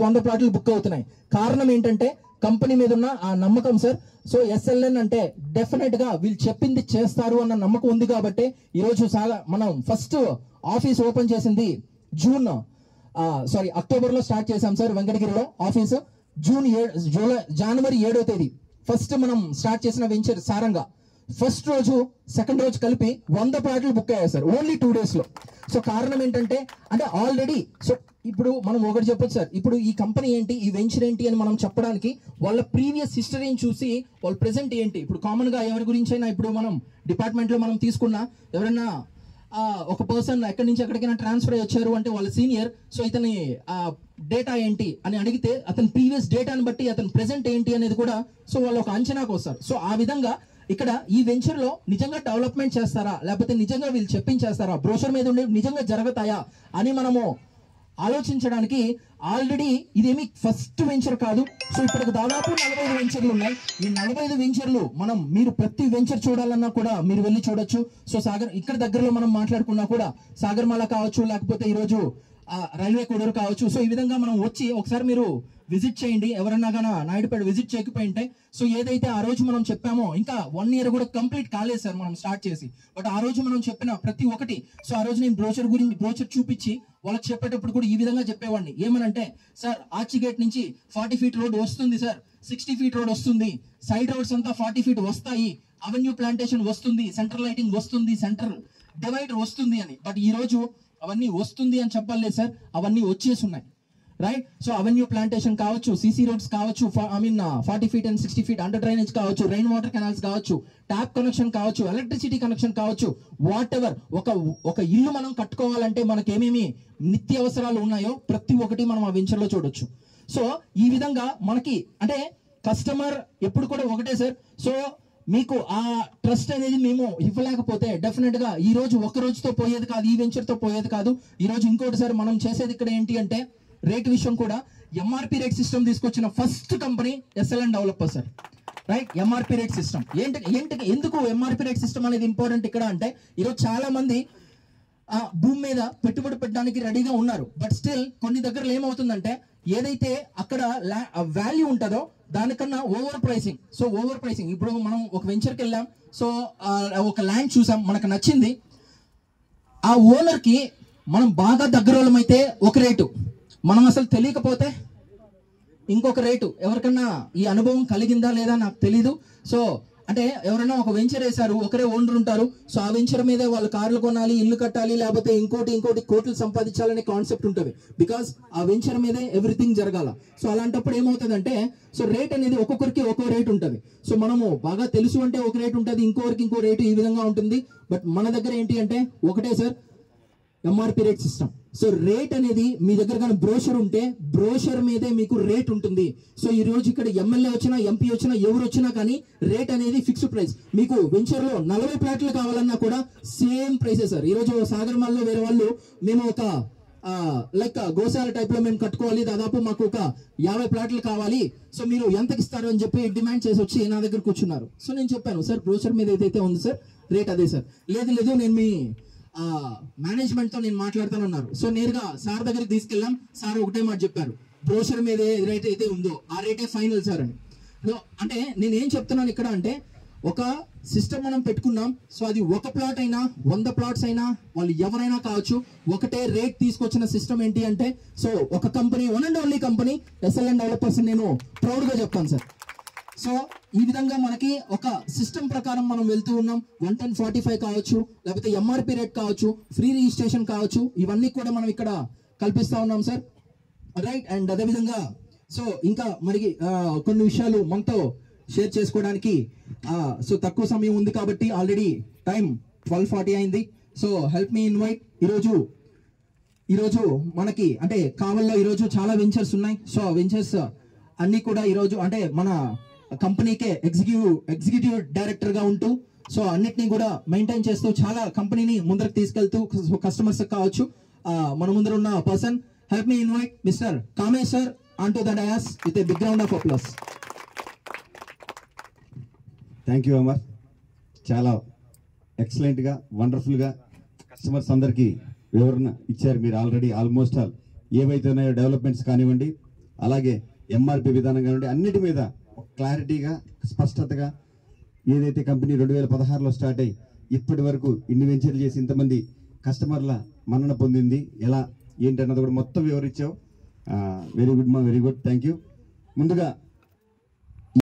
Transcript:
100 ప్లాట్లు బుక్ అవుతున్నాయి. కారణం ఏంటంటే కంపెనీ మీద ఉన్న ఆ నమ్మకం సార్. సో SLN అంటే డెఫినెట్ గా వీళ్ళు చెప్పింది చేస్తారు అన్న నమ్మకం ఉంది కాబట్టి ఈరోజు మనం ఫస్ట్ ఆఫీస్ ఓపెన్ చేసింది అక్టోబర్ లో స్టార్ట్ చేశాం సార్. వెంకటగిరిలో ఆఫీస్ జనవరి 7వ తేదీ ఫస్ట్ మనం స్టార్ట్ చేసిన వెంచర్ సారంగా. ఫస్ట్ రోజు సెకండ్ రోజు కలిపి 100 ప్లాట్లు బుక్ అయ్యాయి సార్ ఓన్లీ 2 days లో. సో కారణం ఏంటంటే అంటే ఆల్రెడీ సో ఇప్పుడు మనం ఒకటి చెప్పొచ్చు సార్, ఇప్పుడు ఈ కంపెనీ ఏంటి, ఈ వెంచర్ ఏంటి అని మనం చెప్పడానికి వాళ్ళ ప్రీవియస్ హిస్టరీని చూసి వాళ్ళ ప్రెసెంట్ ఏంటి, ఇప్పుడు కామన్ గా ఎవరి గురించి అయినా ఇప్పుడు మనం డిపార్ట్మెంట్ లో మనం తీసుకున్నా ఎవరైనా ఒక పర్సన్ ఎక్కడి నుంచి ఎక్కడికైనా ట్రాన్స్ఫర్ అయ్యి వచ్చారు అంటే వాళ్ళ సీనియర్, సో ఇతని డేటా ఏంటి అని అడిగితే అతని ప్రీవియస్ డేటాని బట్టి అతని ప్రెసెంట్ ఏంటి అనేది కూడా సో వాళ్ళు ఒక అంచనాకు వస్తారు. సో ఆ విధంగా ఇక్కడ ఈ వెంచర్ లో నిజంగా డెవలప్మెంట్ చేస్తారా లేకపోతే నిజంగా వీళ్ళు చెప్పించేస్తారా, బ్రోషర్ మీద ఉండి నిజంగా జరుగుతాయా అని మనము ఆలోచించడానికి ఆల్రెడీ ఇదేమి ఫస్ట్ వెంచర్ కాదు. సో ఇప్పటికి దాదాపు 45 వెంచర్లు ఉన్నాయి. ఈ 45 వెంచర్లు మీరు ప్రతి వెంచర్ చూడాలన్నా కూడా మీరు వెళ్ళి చూడొచ్చు. సో ఇక్కడ దగ్గరలో మనం మాట్లాడుకున్నా కూడా సాగర్మాల కావచ్చు, లేకపోతే ఈరోజు రైల్వే కోడూరు కావచ్చు. సో ఈ విధంగా మనం వచ్చి ఒకసారి మీరు విజిట్ చేయండి. ఎవరన్నా కానీ నాయుడుపేట విజిట్ చేయకపోయింటే సో ఏదైతే ఆ రోజు మనం చెప్పామో ఇంకా 1 year కూడా కంప్లీట్ కాలేదు సార్ మనం స్టార్ట్ చేసి. బట్ ఆ రోజు మనం చెప్పిన ప్రతి ఒక్కటి సో ఆ రోజు నేను బ్రోచర్ చూపించి వాళ్ళకి చెప్పేటప్పుడు కూడా ఈ విధంగా చెప్పేవాడిని. ఏమనంటే సార్ ఆర్చి గేట్ నుంచి 40 feet రోడ్ వస్తుంది సార్, 60 feet రోడ్ వస్తుంది, సైడ్ రోడ్స్ అంతా 40 feet వస్తాయి, అవెన్యూ ప్లాంటేషన్ వస్తుంది, సెంట్రల్ లైటింగ్ వస్తుంది, సెంటర్ డివైడర్ వస్తుంది అని. బట్ ఈ రోజు అవన్నీ వస్తుంది అని చెప్పలేదు సార్, అవన్నీ వచ్చేసి ఉన్నాయి రైట్. సో అవెన్యూ ప్లాంటేషన్ కావచ్చు, సిసి రోడ్స్ కావచ్చు, 40 feet and 60 feet under drainage కావచ్చు, రెయిన్ వాటర్ కెనాల్స్ కావచ్చు, ట్యాప్ కనెక్షన్ కావచ్చు, ఎలక్ట్రిసిటీ కనెక్షన్ కావచ్చు, వాట్ ఎవర్ ఒక ఇల్లు మనం కట్టుకోవాలంటే మనకి ఏమేమి నిత్య అవసరాలు ఉన్నాయో ప్రతి ఒక్కటి మనం ఆ వెంచర్ లో చూడొచ్చు. సో ఈ విధంగా మనకి అంటే కస్టమర్ ఎప్పుడు కూడా ఒకటే సార్. సో మీకు ఆ ట్రస్ట్ అనేది మేము ఇవ్వలేకపోతే డెఫినెట్ గా ఈ రోజు ఒక రోజుతో పోయేది కాదు, ఈ వెంచర్ తో పోయేది కాదు. ఈ రోజు ఇంకోటి సార్ మనం చేసేది ఇక్కడ ఏంటి అంటే రేట్ విషయం కూడా MRP రేట్ సిస్టమ్ తీసుకొచ్చిన first company SLN developer sir right. MRP rate system ఎందుకు MRP రేట్ సిస్టమ్ అనేది ఇంపార్టెంట్ ఇక్కడ అంటే ఈరోజు చాలా మంది భూమి మీద పెట్టుబడి పెట్టడానికి రెడీగా ఉన్నారు. బట్ స్టిల్ కొన్ని దగ్గరలో ఏమవుతుందంటే ఏదైతే అక్కడ వాల్యూ ఉంటుందో దానికన్నా over pricing. So over pricing ఇప్పుడు మనం ఒక వెంచర్కి వెళ్ళాం, సో ఒక ల్యాండ్ చూసాం, మనకు నచ్చింది, ఆ ఓనర్ కి మనం బాగా దగ్గరోళమైతే ఒక రేటు, మనం అసలు తెలియకపోతే ఇంకొక రేటు. ఎవరికన్నా ఈ అనుభవం కలిగిందా లేదా నాకు తెలీదు. సో అంటే ఎవరైనా ఒక వెంచర్ వేశారు, ఒకరే ఓనర్ ఉంటారు, సో ఆ వెంచర్ మీదే వాళ్ళు కార్లు కొనాలి, ఇల్లు కట్టాలి, లేకపోతే ఇంకోటి కోట్లు సంపాదించాలనే కాన్సెప్ట్ ఉంటుంది. బికాస్ ఆ వెంచర్ మీదే ఎవ్రీథింగ్ జరగాల. సో అలాంటప్పుడు ఏమవుతుందంటే సో రేట్ అనేది ఒక్కొక్కరికి ఒక్కో రేట్ ఉంటుంది. సో మనము బాగా తెలుసు అంటే ఒక రేట్ ఉంటుంది, ఇంకోరికి ఇంకో రేటు ఈ విధంగా ఉంటుంది. బట్ మన దగ్గర ఏంటి అంటే ఒకటే sir MRP rate system. So rate అనేది మీ దగ్గర కానీ బ్రోషర్ ఉంటే బ్రోషర్ మీదే మీకు రేట్ ఉంటుంది. సో ఈ రోజు ఇక్కడ ఎమ్మెల్యే వచ్చినా MP వచ్చినా ఎవరు వచ్చినా కానీ రేట్ అనేది ఫిక్స్డ్ ప్రైస్. మీకు వెంచర్ లో 40 ప్లాట్లు కావాలన్నా కూడా సేమ్ ప్రైసే సార్. ఈ రోజు సాగర్మాల్లో వేరే వాళ్ళు మేము ఒక లైక్ గోశాల టైప్ లో మేము కట్టుకోవాలి, దాదాపు మాకు ఒక 50 ప్లాట్లు కావాలి, సో మీరు ఎంతకి ఇస్తారు అని చెప్పి డిమాండ్ చేసి వచ్చి నా దగ్గర కూర్చున్నారు. సో నేను చెప్పాను సార్ బ్రోషర్ మీద ఏదైతే ఉంది సార్ రేట్ అదే సార్. లేదు నేను మీ మేనేజ్మెంట్ తో నేను మాట్లాడతానన్నారు. సో నేరుగా సార్ దగ్గరికి తీసుకెళ్ళాం. సార్ ఒకటే మాట చెప్పారు, బ్రోషర్ మీద ఏ రేట్ అయితే ఉందో ఆ రేటే ఫైనల్ సార్ అని. అంటే నేను ఏం చెప్తున్నాను ఇక్కడ అంటే ఒక సిస్టమ్ మనం పెట్టుకున్నాం. సో అది ఒక ప్లాట్ అయినా 100 plots అయినా వాళ్ళు ఎవరైనా కావచ్చు, ఒకటే రేట్ తీసుకొచ్చిన సిస్టమ్ ఏంటి అంటే సో ఒక company, one and only company SLN developers నేను ప్రౌడ్ గా చెప్తాను సార్. సో ఈ విధంగా మనకి ఒక సిస్టమ్ ప్రకారం మనం వెళ్తూ ఉన్నాం. 11045 కావచ్చు, లేకపోతే MRP రేట్ కావచ్చు, ఫ్రీ రిజిస్ట్రేషన్ కావచ్చు, ఇవన్నీ కూడా మనం ఇక్కడ కల్పిస్తా ఉన్నాం సార్ రైట్. అండ్ అదేవిధంగా సో ఇంకా మరి కొన్ని విషయాలు మనతో షేర్ చేసుకోవడానికి సో తక్కువ సమయం ఉంది కాబట్టి ఆల్రెడీ టైం 12:40 అయింది. So help me invite. ఈరోజు మనకి అంటే కావల్లో ఈరోజు చాలా వెంచర్స్ ఉన్నాయి. సో వెంచర్స్ అన్ని కూడా ఈరోజు అంటే మన కంపెనీకే ఎగ్జిక్యూటివ్ డైరెక్టర్ గా ఉంటూ సో అన్నిటినీ కూడా మెయింటైన్ చేస్తూ చాలా కంపెనీని ముందరకు తీసుకెళ్తూ కస్టమర్స్ కావచ్చు మన ముందర ఉన్న person. Help me invite mister Kamesh sir on to the dais with a big round of applause. Thank you Amar. చాలా ఎక్సలెంట్ గా వండర్ఫుల్ గా కస్టమర్స్ అందరికి వివరణ ఇచ్చారు మీరు. ఆల్రెడీ ఆల్మోస్ట్ ఆల్ ఏవైతే ఉన్నాయో డెవలప్మెంట్స్ కానివ్వండి, అలాగే ఎంఆర్పి విధానం కానివ్వండి, అన్నిటి మీద క్లారిటీగా స్పష్టతగా ఏదైతే కంపెనీ 2016లో స్టార్ట్ అయ్యి ఇప్పటి వరకు ఇన్ని వెంచర్లు చేసి ఇంతమంది కస్టమర్ల మన్నన పొందింది ఎలా ఏంటి అన్నది కూడా మొత్తం వివరించావు. వెరీ గుడ్ మా, వెరీ గుడ్, థ్యాంక్ యూ. ముందుగా